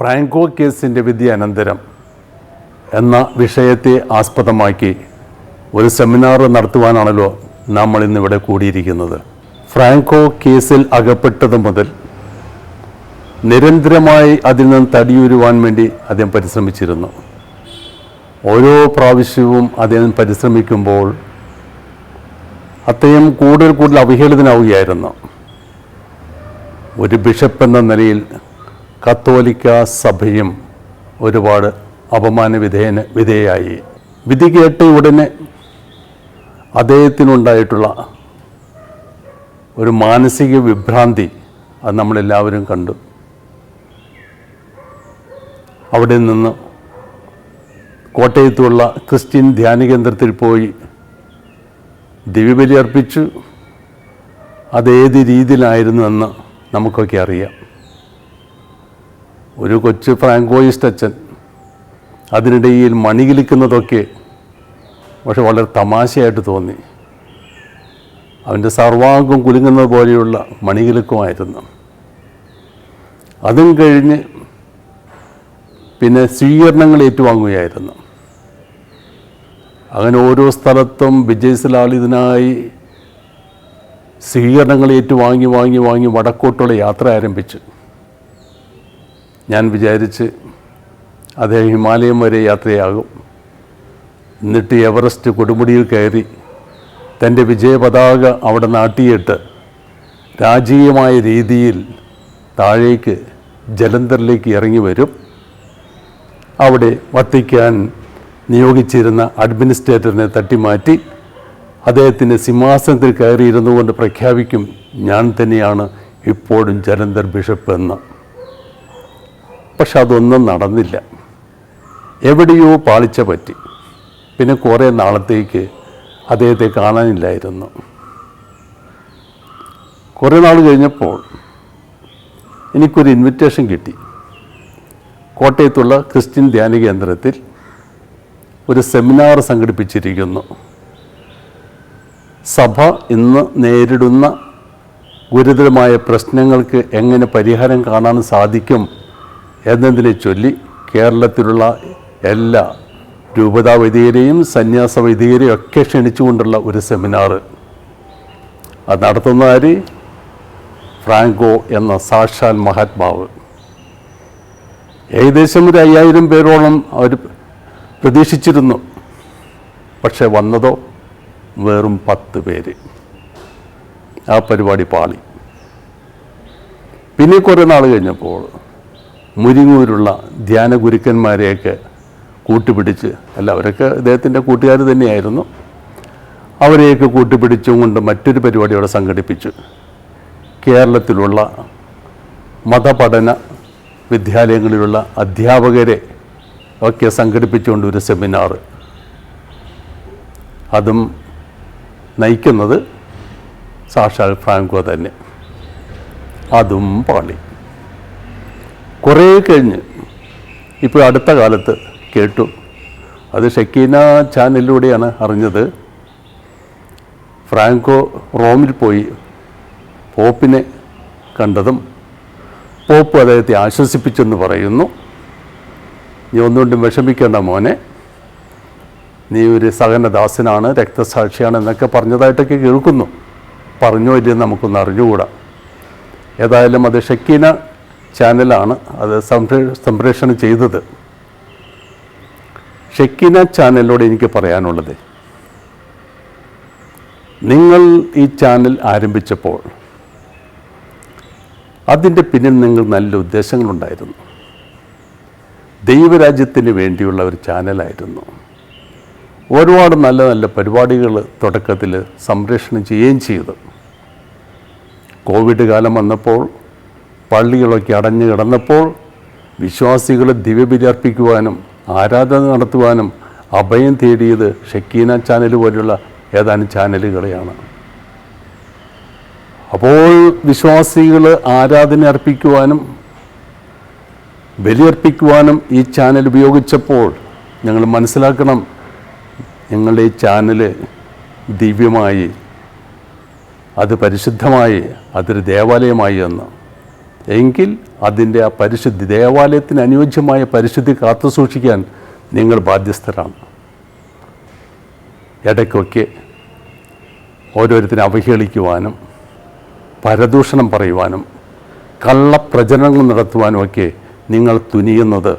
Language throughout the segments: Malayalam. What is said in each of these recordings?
ഫ്രാങ്കോ കേസിൻ്റെ വിധി അനന്തരം എന്ന വിഷയത്തെ ആസ്പദമാക്കി ഒരു സെമിനാർ നടത്തുവാനാണല്ലോ നമ്മൾ ഇന്നിവിടെ കൂടിയിരിക്കുന്നത്. ഫ്രാങ്കോ കേസിൽ അകപ്പെട്ടത് മുതൽ നിരന്തരമായി അതിൽ നിന്ന് തടിയൂരുവാൻ വേണ്ടി അദ്ദേഹം പരിശ്രമിച്ചിരുന്നു. ഓരോ പ്രാവശ്യവും അദ്ദേഹം പരിശ്രമിക്കുമ്പോൾ അദ്ദേഹം കൂടുതൽ അവഹേളിതനാവുകയായിരുന്നു. ഒരു ബിഷപ്പ് എന്ന നിലയിൽ കത്തോലിക്ക സഭയും ഒരുപാട് അപമാന വിധേയായി. വിധി കേട്ട ഉടനെ അദ്ദേഹത്തിനുണ്ടായിട്ടുള്ള ഒരു മാനസിക വിഭ്രാന്തി അത് നമ്മളെല്ലാവരും കണ്ടു. അവിടെ നിന്ന് കോട്ടയത്തുള്ള ക്രിസ്ത്യൻ ധ്യാന കേന്ദ്രത്തിൽ പോയി ദിവ്യബലി അർപ്പിച്ചു. അതേത് രീതിയിലായിരുന്നു എന്ന് നമുക്കൊക്കെ അറിയാം. ഒരു കൊച്ചു ഫ്രാങ്കോയിസ്റ്റ് അച്ഛൻ അതിനിടയിൽ മണികിലിക്കുന്നതൊക്കെ പക്ഷെ വളരെ തമാശയായിട്ട് തോന്നി. അവൻ്റെ സർവാംഗം കുലുങ്ങുന്നത് പോലെയുള്ള മണികിലുക്കമായിരുന്നു. അതും കഴിഞ്ഞ് പിന്നെ സ്വീകരണങ്ങൾ ഏറ്റുവാങ്ങുകയായിരുന്നു. അങ്ങനെ ഓരോ സ്ഥലത്തും വിജയശലാളിതനായി സ്വീകരണങ്ങൾ വാങ്ങി വടക്കോട്ടുള്ള യാത്ര ആരംഭിച്ചു. ഞാൻ വിചാരിച്ച് അദ്ദേഹം ഹിമാലയം വരെ യാത്രയാകും. എന്നിട്ട് എവറസ്റ്റ് കൊടുമുടിയിൽ കയറി തൻ്റെ വിജയപതാക അവിടെ നാട്ടിയിട്ട് രാജകീയമായ രീതിയിൽ താഴേക്ക് ജലന്ധറിലേക്ക് ഇറങ്ങി വരും. അവിടെ വത്തിക്കാൻ നിയോഗിച്ചിരുന്ന അഡ്മിനിസ്ട്രേറ്ററിനെ തട്ടിമാറ്റി അദ്ദേഹത്തിൻ്റെ സിംഹാസനത്തിൽ കയറിയിരുന്നു കൊണ്ട് പ്രഖ്യാപിക്കും, ഞാൻ തന്നെയാണ് ഇപ്പോഴും ജലന്ധർ ബിഷപ്പ് എന്ന്. പക്ഷെ അതൊന്നും നടന്നില്ല. എവിടെയോ പാളിച്ച പറ്റി. പിന്നെ കുറേ നാളത്തേക്ക് അദ്ദേഹത്തെ കാണാനില്ലായിരുന്നു. കുറേ നാൾ കഴിഞ്ഞപ്പോൾ എനിക്കൊരു ഇൻവിറ്റേഷൻ കിട്ടി. കോട്ടയത്തുള്ള ക്രിസ്ത്യൻ ധ്യാന കേന്ദ്രത്തിൽ ഒരു സെമിനാർ സംഘടിപ്പിച്ചിരിക്കുന്നു. സഭ ഇന്ന് നേരിടുന്ന ഗുരുതരമായ പ്രശ്നങ്ങൾക്ക് എങ്ങനെ പരിഹാരം കാണാൻ സാധിക്കും എന്നതിനെ ചൊല്ലി കേരളത്തിലുള്ള എല്ലാ രൂപതാ വൈദികരെയും സന്യാസ വൈദികരെയും ഒക്കെ ക്ഷണിച്ചുകൊണ്ടുള്ള ഒരു സെമിനാർ. അത് നടത്തുന്ന ഫ്രാങ്കോ എന്ന സാക്ഷാൽ മഹാത്മാവ്. ഏകദേശം ഒരു 5000 പേരോളം അവർ പ്രതീക്ഷിച്ചിരുന്നു. പക്ഷെ വന്നതോ വെറും 10 പേര്. ആ പരിപാടി പാളി. പിന്നെ കുറേ നാൾ കഴിഞ്ഞപ്പോൾ മുരിങ്ങൂരുള്ള ധ്യാന ഗുരുക്കന്മാരെയൊക്കെ കൂട്ടുപിടിച്ച്, അവരൊക്കെ അദ്ദേഹത്തിൻ്റെ കൂട്ടുകാർ തന്നെയായിരുന്നു, അവരെയൊക്കെ കൂട്ടുപിടിച്ചും കൊണ്ട് മറ്റൊരു പരിപാടി അവിടെ സംഘടിപ്പിച്ചു. കേരളത്തിലുള്ള മതപഠന വിദ്യാലയങ്ങളിലുള്ള അധ്യാപകരെ ഒക്കെ സംഘടിപ്പിച്ചുകൊണ്ട് ഒരു സെമിനാർ. അതും നയിക്കുന്നത് സാക്ഷാൽ ഫ്രാങ്കോ തന്നെ. അതും പാളി. കുറേ കഴിഞ്ഞ് ഇപ്പോൾ അടുത്ത കാലത്ത് കേട്ടു, അത് ഷെക്കീന ചാനലിലൂടെയാണ് അറിഞ്ഞത്, ഫ്രാങ്കോ റോമിൽ പോയി പോപ്പിനെ കണ്ടതും പോപ്പ് അദ്ദേഹത്തെ ആശ്വസിപ്പിച്ചെന്ന് പറയുന്നു. നീ ഒന്നുകൊണ്ടും വിഷമിക്കേണ്ട മോനെ, നീ ഒരു സഹനദാസനാണ്, രക്തസാക്ഷിയാണ് എന്നൊക്കെ പറഞ്ഞതായിട്ടൊക്കെ കേൾക്കുന്നു. പറഞ്ഞോ ഇല്ലെന്ന് നമുക്കൊന്ന് അറിഞ്ഞുകൂടാ. ഏതായാലും അത് ഷെക്കീന ചാനലാണ് അത് സംപ്രേഷണം ചെയ്തത്. ഷെക്കീന ചാനലിനോട് എനിക്ക് പറയാനുള്ളത്, നിങ്ങൾ ഈ ചാനൽ ആരംഭിച്ചപ്പോൾ അതിൻ്റെ പിന്നിൽ നിങ്ങൾ നല്ല ഉദ്ദേശങ്ങളുണ്ടായിരുന്നു. ദൈവരാജ്യത്തിന് വേണ്ടിയുള്ള ഒരു ചാനലായിരുന്നു. ഒരുപാട് നല്ല നല്ല പരിപാടികൾ തുടക്കത്തിൽ സംപ്രേഷണം ചെയ്യുകയും ചെയ്തു. കോവിഡ് കാലം വന്നപ്പോൾ പള്ളികളൊക്കെ അടഞ്ഞു കിടന്നപ്പോൾ വിശ്വാസികൾ ദിവ്യബലി അർപ്പിക്കുവാനും ആരാധന നടത്തുവാനും അഭയം തേടിയത് ഷെക്കീന ചാനൽ പോലുള്ള ഏതാനും ചാനലുകളെയാണ്. അപ്പോൾ വിശ്വാസികൾ ആരാധന അർപ്പിക്കുവാനും ബലിയർപ്പിക്കുവാനും ഈ ചാനൽ ഉപയോഗിച്ചപ്പോൾ ഞങ്ങൾ മനസ്സിലാക്കണം, ഞങ്ങളുടെ ഈ ചാനൽ ദിവ്യമായി, അത് പരിശുദ്ധമായി, അതൊരു ദേവാലയമായി എന്ന്. എങ്കിൽ അതിൻ്റെ ആ പരിശുദ്ധി, ദേവാലയത്തിന് അനുയോജ്യമായ പരിശുദ്ധി കാത്തു സൂക്ഷിക്കാൻ നിങ്ങൾ ബാധ്യസ്ഥരാണ്. ഇടയ്ക്കൊക്കെ ഓരോരുത്തരെ അവഹേളിക്കുവാനും പരദൂഷണം പറയുവാനും കള്ളപ്രചരണങ്ങൾ നടത്തുവാനുമൊക്കെ നിങ്ങൾ തുനിയുന്നത്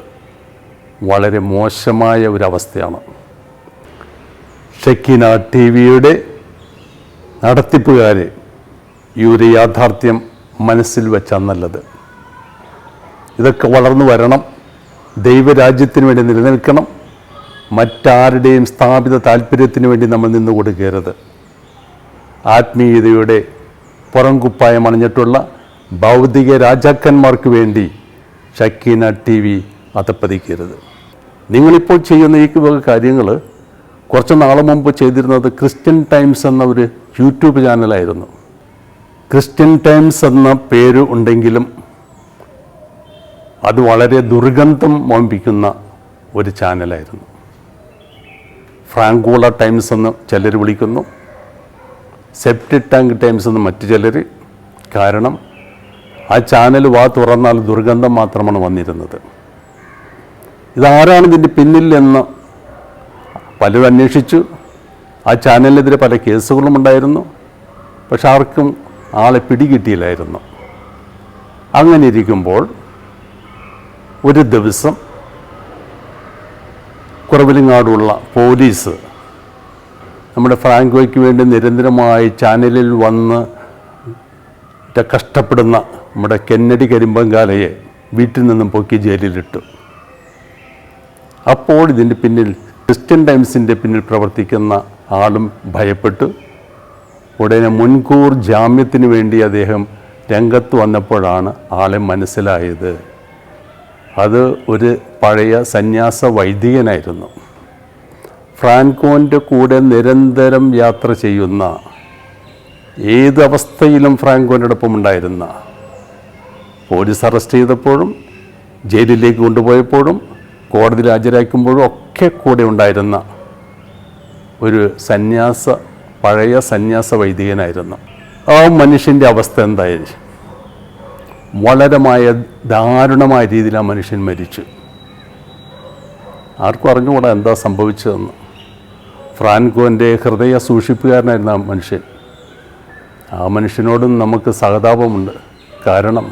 വളരെ മോശമായ ഒരവസ്ഥയാണ്. ഷെക്കീന TV-യുടെ നടത്തിപ്പുകാർ ഈ ഒരു യാഥാർത്ഥ്യം മനസ്സിൽ വെച്ചാൽ നല്ലത്. ഇതൊക്കെ വളർന്നു വരണം, ദൈവരാജ്യത്തിന് വേണ്ടി നിലനിൽക്കണം. മറ്റാരുടെയും സ്ഥാപിത താല്പര്യത്തിന് വേണ്ടി നമ്മൾ നിന്നു കൊടുക്കരുത്. ആത്മീയതയുടെ പുറംകുപ്പായം അണിഞ്ഞിട്ടുള്ള ഭൗതിക രാജാക്കന്മാർക്ക് വേണ്ടി ഷെക്കീന TV അതപ്പതിക്കരുത്. നിങ്ങളിപ്പോൾ ചെയ്യുന്ന ഈ വക കാര്യങ്ങൾ കുറച്ച് നാൾ മുമ്പ് ചെയ്തിരുന്നത് ക്രിസ്ത്യൻ ടൈംസ് എന്ന ഒരു യൂട്യൂബ് ചാനലായിരുന്നു. ക്രിസ്ത്യൻ ടൈംസ് എന്ന പേര് ഉണ്ടെങ്കിലും അത് വളരെ ദുർഗന്ധം മോമ്പിക്കുന്ന ഒരു ചാനലായിരുന്നു. ഫ്രാങ്കോള ടൈംസ് എന്ന് ചിലർ വിളിക്കുന്നു, സെപ്റ്റിക് ടാങ്ക് ടൈംസ് എന്ന് മറ്റു ചിലർ. കാരണം ആ ചാനൽ തുറന്നാൽ ദുർഗന്ധം മാത്രമാണ് വന്നിരുന്നത്. ഇതാരാണ് ഇതിൻ്റെ പിന്നിൽ എന്ന് പലരും അന്വേഷിച്ചു. ആ ചാനലിനെതിരെ പല കേസുകളും ഉണ്ടായിരുന്നു, പക്ഷെ ആർക്കും ആളെ പിടികിട്ടിയില്ലായിരുന്നു. അങ്ങനെ ഇരിക്കുമ്പോൾ ഒരു ദിവസം കുറവിലങ്ങാടുള്ള പോലീസ് നമ്മുടെ ഫ്രാങ്കോയ്ക്ക് വേണ്ടി നിരന്തരമായി ചാനലിൽ വന്ന് കഷ്ടപ്പെടുന്ന നമ്മുടെ കെന്നഡി കരിമ്പങ്കാലയെ വീട്ടിൽ നിന്നും പൊക്കി ജയിലിലിട്ടു. അപ്പോൾ ഇതിൻ്റെ പിന്നിൽ ക്രിസ്ത്യൻ ടൈംസിൻ്റെ പിന്നിൽ പ്രവർത്തിക്കുന്ന ആളും ഭയപ്പെട്ടു. ഉടനെ മുൻകൂർ ജാമ്യത്തിന് വേണ്ടി അദ്ദേഹം രംഗത്ത് വന്നപ്പോഴാണ് ആളെ മനസ്സിലായത്. അത് ഒരു പഴയ സന്യാസ വൈദികനായിരുന്നു. ഫ്രാങ്കോൻ്റെ കൂടെ നിരന്തരം യാത്ര ചെയ്യുന്ന, ഏത് അവസ്ഥയിലും ഫ്രാങ്കോനോടൊപ്പം ഉണ്ടായിരുന്ന, പോലീസ് അറസ്റ്റ് ചെയ്തപ്പോഴും ജയിലിലേക്ക് കൊണ്ടുപോയപ്പോഴും കോടതിയിൽ ഹാജരാക്കുമ്പോഴും ഒക്കെ കൂടെ ഉണ്ടായിരുന്ന ഒരു പഴയ സന്യാസ വൈദികനായിരുന്നു. ആ മനുഷ്യൻ്റെ അവസ്ഥ എന്തായിരുന്നു? വളരെ ദാരുണമായ രീതിയിൽ ആ മനുഷ്യൻ മരിച്ചു. ആർക്കും അറിഞ്ഞുകൂടാ എന്താ സംഭവിച്ചതെന്ന്. ഫ്രാങ്കോൻ്റെ ഹൃദയ സൂക്ഷിപ്പുകാരനായിരുന്നു ആ മനുഷ്യൻ. ആ മനുഷ്യനോടും നമുക്ക് സഹതാപമുണ്ട്. കാരണം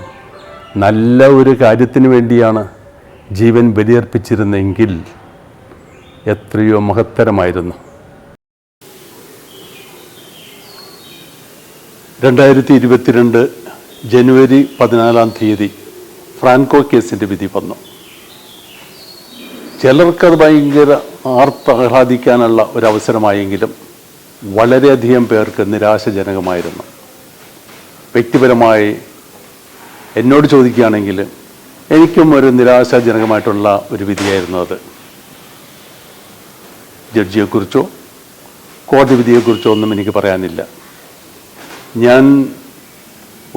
നല്ല ഒരു കാര്യത്തിന് വേണ്ടിയാണ് ജീവൻ ബലിയർപ്പിച്ചിരുന്നെങ്കിൽ എത്രയോ മഹത്തരമായിരുന്നു. 2022 ജനുവരി 14 ഫ്രാങ്കോ കേസിൻ്റെ വിധി വന്നു. ചിലർക്കത് ഭയങ്കര ആർത്താഹ്ലാദിക്കാനുള്ള ഒരവസരമായെങ്കിലും വളരെയധികം പേർക്ക് നിരാശജനകമായിരുന്നു. വ്യക്തിപരമായി എന്നോട് ചോദിക്കുകയാണെങ്കിൽ എനിക്കും ഒരു നിരാശാജനകമായിട്ടുള്ള ഒരു വിധിയായിരുന്നു അത്. ജഡ്ജിയെക്കുറിച്ചോ കോടതി വിധിയെക്കുറിച്ചോ ഒന്നും എനിക്ക് പറയാനില്ല. ഞാൻ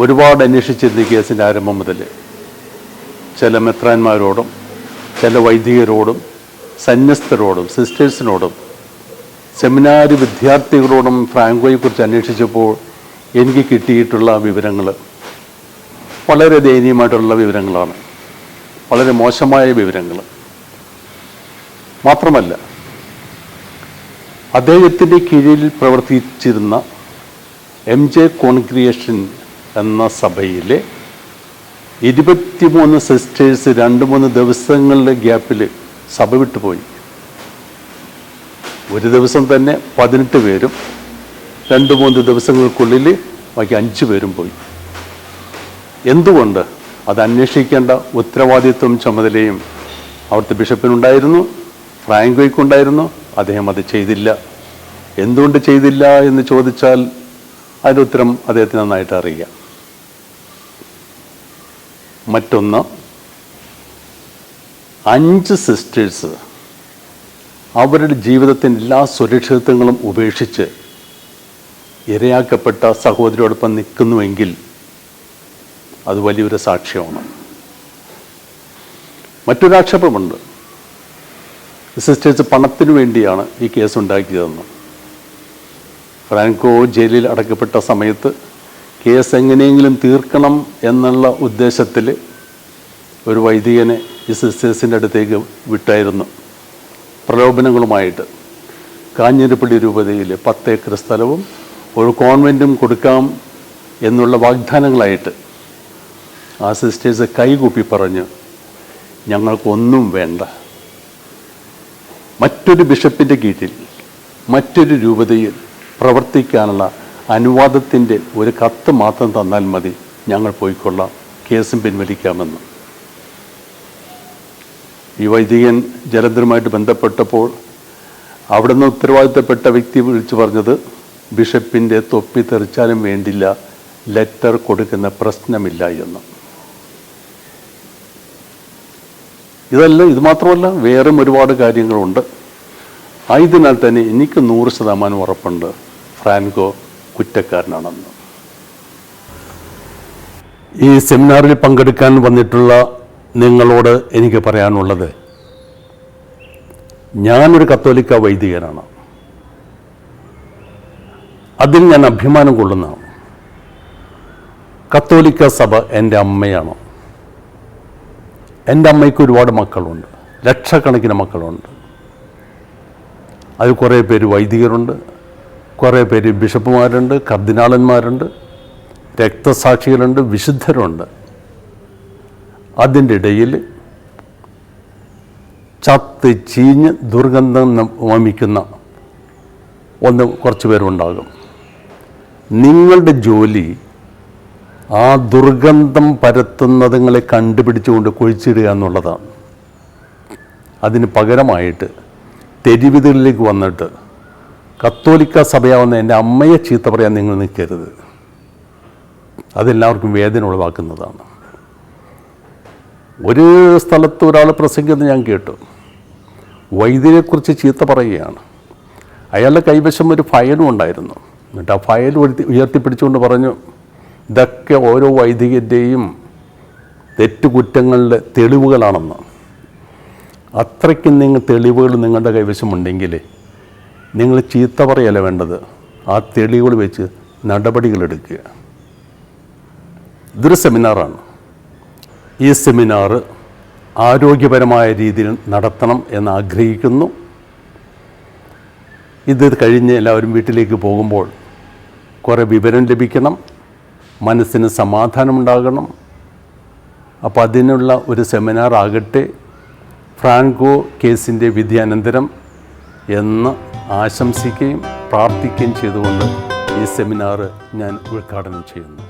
ഒരുപാട് അന്വേഷിച്ചിരുന്ന ഈ കേസിൻ്റെ ആരംഭം മുതൽ ചില മെത്രാന്മാരോടും ചില വൈദികരോടും സന്യസ്തരോടും സിസ്റ്റേഴ്സിനോടും സെമിനാരി വിദ്യാർത്ഥികളോടും ഫ്രാങ്കോയെക്കുറിച്ച് അന്വേഷിച്ചപ്പോൾ എനിക്ക് കിട്ടിയിട്ടുള്ള വിവരങ്ങൾ വളരെ ദയനീയമായിട്ടുള്ള വിവരങ്ങളാണ്, വളരെ മോശമായ വിവരങ്ങൾ. മാത്രമല്ല, അദ്ദേഹത്തിൻ്റെ കീഴിൽ പ്രവർത്തിച്ചിരുന്ന MJ കോൺഗ്രിഗേഷൻ എന്ന സഭയിലെ 23 സിസ്റ്റേഴ്സ് 2-3 ദിവസങ്ങളുടെ ഗ്യാപ്പിൽ സഭ വിട്ടുപോയി. ഒരു ദിവസം തന്നെ 18 പേരും 2-3 ദിവസങ്ങൾക്കുള്ളിൽ ബാക്കി 5 പേരും പോയി. എന്തുകൊണ്ട്? അത് അന്വേഷിക്കേണ്ട ഉത്തരവാദിത്വം ചുമതലയും അവിടുത്തെ ബിഷപ്പിനുണ്ടായിരുന്നു, ഫ്രാങ്കോയ്ക്കുണ്ടായിരുന്നു. അദ്ദേഹം അത് ചെയ്തില്ല. എന്തുകൊണ്ട് ചെയ്തില്ല എന്ന് ചോദിച്ചാൽ അതിൻ്റെ ഉത്തരം അദ്ദേഹത്തിന് നന്നായിട്ട് അറിയാം. മറ്റൊന്ന്, 5 സിസ്റ്റേഴ്സ് അവരുടെ ജീവിതത്തിൻ്റെ എല്ലാ സുരക്ഷിതത്വങ്ങളും ഉപേക്ഷിച്ച് ഇരയാക്കപ്പെട്ട സഹോദരിയോടൊപ്പം നിൽക്കുന്നുവെങ്കിൽ അത് വലിയൊരു സാക്ഷ്യമാണ്. മറ്റൊരാക്ഷേപമുണ്ട്, സിസ്റ്റേഴ്സ് പണത്തിനു വേണ്ടിയാണ് ഈ കേസ് ഉണ്ടാക്കിയതെന്ന്. ഫ്രാങ്കോ ജയിലിൽ അടക്കപ്പെട്ട സമയത്ത് കേസ് എങ്ങനെയെങ്കിലും തീർക്കണം എന്നുള്ള ഉദ്ദേശത്തിൽ ഒരു വൈദികനെ ഈ സിസ്റ്റേഴ്സിൻ്റെ അടുത്തേക്ക് വിട്ടായിരുന്നു പ്രലോഭനങ്ങളുമായിട്ട്. കാഞ്ഞിരപ്പള്ളി രൂപതയിൽ 10 ഏക്കർ സ്ഥലവും ഒരു കോൺവെൻറ്റും കൊടുക്കാം എന്നുള്ള വാഗ്ദാനങ്ങളായിട്ട് ആ സിസ്റ്റേഴ്സ് കൈകൂപ്പി പറഞ്ഞ് ഞങ്ങൾക്കൊന്നും വേണ്ട, മറ്റൊരു ബിഷപ്പിൻ്റെ കീഴിൽ മറ്റൊരു രൂപതയിൽ പ്രവർത്തിക്കാനുള്ള അനുവാദത്തിൻ്റെ ഒരു കത്ത് മാത്രം തന്നാൽ മതി, ഞങ്ങൾ പോയിക്കൊള്ളാം, കേസും പിൻവലിക്കാമെന്ന്. ഈ വൈദികൻ ജലന്ധറുമായിട്ട് ബന്ധപ്പെട്ടപ്പോൾ അവിടുന്ന് ഉത്തരവാദിത്തപ്പെട്ട വ്യക്തി വിളിച്ചു പറഞ്ഞത് ബിഷപ്പിൻ്റെ തൊപ്പി തെറിച്ചാലും വേണ്ടില്ല, ലെറ്റർ കൊടുക്കുന്ന പ്രശ്നമില്ല എന്ന്. ഇത് മാത്രമല്ല വേറെയും ഒരുപാട് കാര്യങ്ങളുണ്ട്. ആയതിനാൽ തന്നെ എനിക്ക് 100% ഉറപ്പുണ്ട് ഫ്രാൻകോ കുറ്റക്കാരനാണെന്ന്. ഈ സെമിനാറിൽ പങ്കെടുക്കാൻ വന്നിട്ടുള്ള നിങ്ങളോട് എനിക്ക് പറയാനുള്ളത്, ഞാനൊരു കത്തോലിക്ക വൈദികനാണ്. അതിൽ ഞാൻ അഭിമാനം കൊള്ളുന്നതാണ്. കത്തോലിക്ക സഭ എൻ്റെ അമ്മയാണ്. എൻ്റെ അമ്മയ്ക്ക് ഒരുപാട് മക്കളുണ്ട്, ലക്ഷക്കണക്കിന് മക്കളുണ്ട്. അതിൽ കുറേ പേര് വൈദികരുണ്ട്, കുറേ പേര് ബിഷപ്പുമാരുണ്ട്, കർദിനാളന്മാരുണ്ട്, രക്തസാക്ഷികളുണ്ട്, വിശുദ്ധരുണ്ട്. അതിൻ്റെ ഇടയിൽ ചത്ത് ചീഞ്ഞ് ദുർഗന്ധം വമിക്കുന്ന കുറച്ച് പേരുണ്ടാകും. നിങ്ങളുടെ ജോലി ആ ദുർഗന്ധം പരത്തുന്നതുങ്ങളെ കണ്ടുപിടിച്ചുകൊണ്ട് കുഴിച്ചിടുക എന്നുള്ളതാണ്. അതിന് പകരമായിട്ട് തെരുവിതുകളിലേക്ക് വന്നിട്ട് കത്തോലിക്ക സഭയാവുന്ന എൻ്റെ അമ്മയെ ചീത്ത പറയാൻ നിങ്ങൾ നിൽക്കരുത്. അതെല്ലാവർക്കും വേദന ഉളവാക്കുന്നതാണ്. ഒരു സ്ഥലത്ത് ഒരാൾ പ്രസംഗിക്കുന്നത് ഞാൻ കേട്ടു. വൈദ്യരെക്കുറിച്ച് ചീത്ത പറയുകയാണ്. അയാളുടെ കൈവശം ഒരു ഫയലും ഉണ്ടായിരുന്നു. എന്നിട്ട് ആ ഫയൽ ഉയർത്തിപ്പിടിച്ചുകൊണ്ട് പറഞ്ഞു, ഇതൊക്കെ ഓരോ വൈദികൻ്റെയും തെറ്റുകുറ്റങ്ങളുടെ തെളിവുകളാണെന്ന്. അത്രയ്ക്കും തെളിവുകൾ നിങ്ങളുടെ കൈവശമുണ്ടെങ്കിൽ നിങ്ങൾ ചീത്ത പറയല്ല വേണ്ടത്, ആ തെളിവുകൾ വെച്ച് നടപടികളെടുക്കുക. ഇതൊരു സെമിനാറാണ്. ഈ സെമിനാർ ആരോഗ്യപരമായ രീതിയിൽ നടത്തണം എന്ന് ആഗ്രഹിക്കുന്നു. ഇത് കഴിഞ്ഞ് എല്ലാവരും വീട്ടിലേക്ക് പോകുമ്പോൾ കുറേ വിവരം ലഭിക്കണം, മനസ്സിന് സമാധാനമുണ്ടാകണം. അപ്പോൾ അതിനുള്ള ഒരു സെമിനാർ ആകട്ടെ ഫ്രാൻകോ കേസിൻ്റെ വിധിയനന്തരം എന്ന് ആശംസിക്കുകയും പ്രാർത്ഥിക്കുകയും ചെയ്തുകൊണ്ട് ഈ സെമിനാർ ഞാൻ ഉദ്ഘാടനം ചെയ്യുന്നു.